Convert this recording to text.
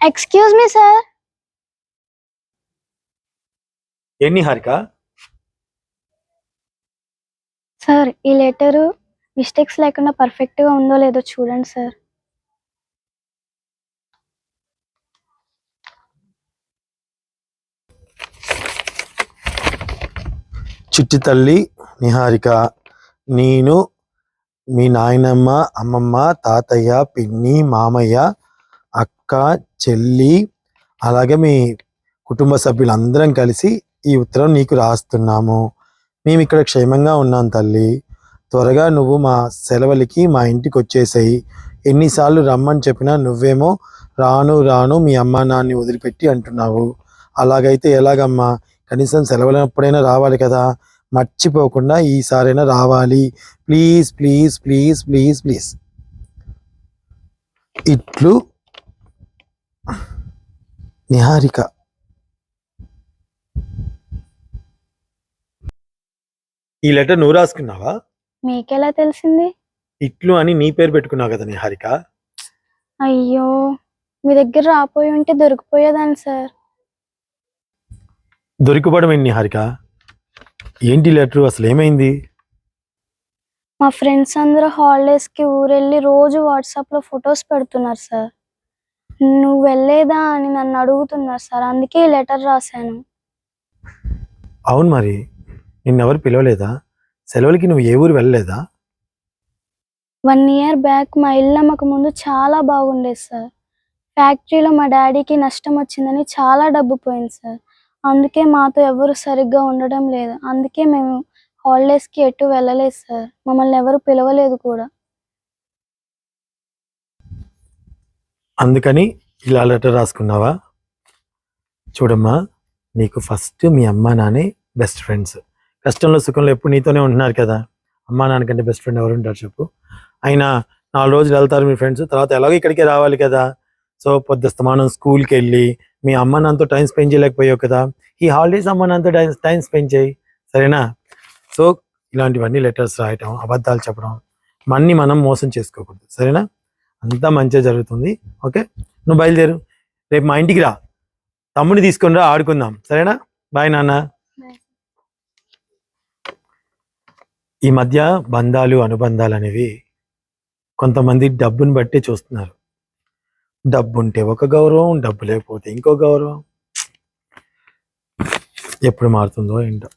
Excuse me sir. ఏంటి Harika? Sir ఈ letter mistakes లేకుండా పర్ఫెక్ట్గా ఉందో లేదో చూడండి సార్. చిట్టి తల్లి నిహారిక, నేను మీ నాయనమ్మ, అమ్మమ్మ, తాతయ్య, పిన్ని, మామయ్య, అక్క, చెల్లి, అలాగే మీ కుటుంబ సభ్యులందరం కలిసి ఈ ఉత్తరం నీకు రాస్తున్నాము. మేము ఇక్కడ క్షేమంగా ఉన్నాం తల్లి. త్వరగా నువ్వు మా సెలవులకి మా ఇంటికి వచ్చేసాయి. ఎన్నిసార్లు రమ్మని చెప్పినా నువ్వేమో రాను రాను మీ అమ్మ నాన్ని వదిలిపెట్టి అంటున్నావు. అలాగైతే ఎలాగమ్మా? కనీసం సెలవులప్పుడైనా రావాలి కదా. మర్చిపోకుండా ఈసారైనా రావాలి. Please please please please please. ఇట్లు నిహారిక. ఈ లెటర్ నువ్వు రాసుకున్నావా? మీకెలా తెలిసింది? ఇట్లు అని నీ పేరు పెట్టుకున్నావు కదా నిహారిక. అయ్యో, మీ దగ్గర రాపోయి ఉంటే దొరికిపోయేదాన్ని సార్. దొరికిపోవడం ఏంటి నిహారిక? ఏంటి లెటర్? అసలు ఏమైంది? మా ఫ్రెండ్స్ అందరూ హాలిడేస్కి ఊరెళ్ళి రోజు వాట్సాప్లో ఫొటోస్ పెడుతున్నారు సార్. నువ్వు వెళ్ళేదా అని నన్ను అడుగుతున్నారు సార్. అందుకే ఈ లెటర్ రాశాను. అవును, మరి నిన్నెవరు పిలవలేదా? సెలవులకి నువ్వు ఏ ఊరు వెళ్ళలేదా? 1 year బ్యాక్ మా ఇల్లు అమ్మక ముందు చాలా బాగుండేది సార్. ఫ్యాక్టరీలో మా డాడీకి నష్టం వచ్చిందని చాలా డబ్బు పోయింది సార్. అందుకే మాతో ఎవరు సరిగ్గా ఉండడం లేదు. అందుకే మేము హాలిడేస్కి ఎటు వెళ్ళలేదు సార్. మమ్మల్ని ఎవరు పిలవలేదు కూడా. అందుకని ఇలా లెటర్ రాసుకున్నావా? చూడమ్మా, నీకు ఫస్ట్ మీ అమ్మా నాన్నే బెస్ట్ ఫ్రెండ్స్. కష్టంలో సుఖంలో ఎప్పుడు నీతోనే ఉంటున్నారు కదా. అమ్మా నాన్న కంటే బెస్ట్ ఫ్రెండ్ ఎవరు ఉంటారు చెప్పు? అయినా 4 రోజులు వెళ్తారు మీ ఫ్రెండ్స్, తర్వాత ఎలాగో ఇక్కడికే రావాలి కదా. సో పొద్దుస్తమానం స్కూల్కి వెళ్ళి మీ అమ్మ నాన్నతో టైం స్పెండ్ చేయలేకపోయావు కదా. ఈ హాలిడేస్ అమ్మ నాన్నతో టైం స్పెండ్ చేయి, సరేనా? సో ఇలాంటివన్నీ లెటర్స్ రాయటం, అబద్ధాలు చెప్పడం, మనం మోసం చేసుకోకూడదు, సరేనా? అంతా మంచిగా జరుగుతుంది. ఓకే, నువ్వు బయలుదేరు. రేపు మా ఇంటికి రా, తమ్ముడిని తీసుకొని రా, ఆడుకుందాం, సరేనా? బాయ్ నాన్న. ఈ మధ్య బంధాలు అనుబంధాలు అనేవి కొంతమంది డబ్బుని బట్టి చూస్తున్నారు. డబ్బు ఉంటే ఒక గౌరవం, డబ్బు లేకపోతే ఇంకో గౌరవం. ఎప్పుడు మారుతుందో ఏంటో.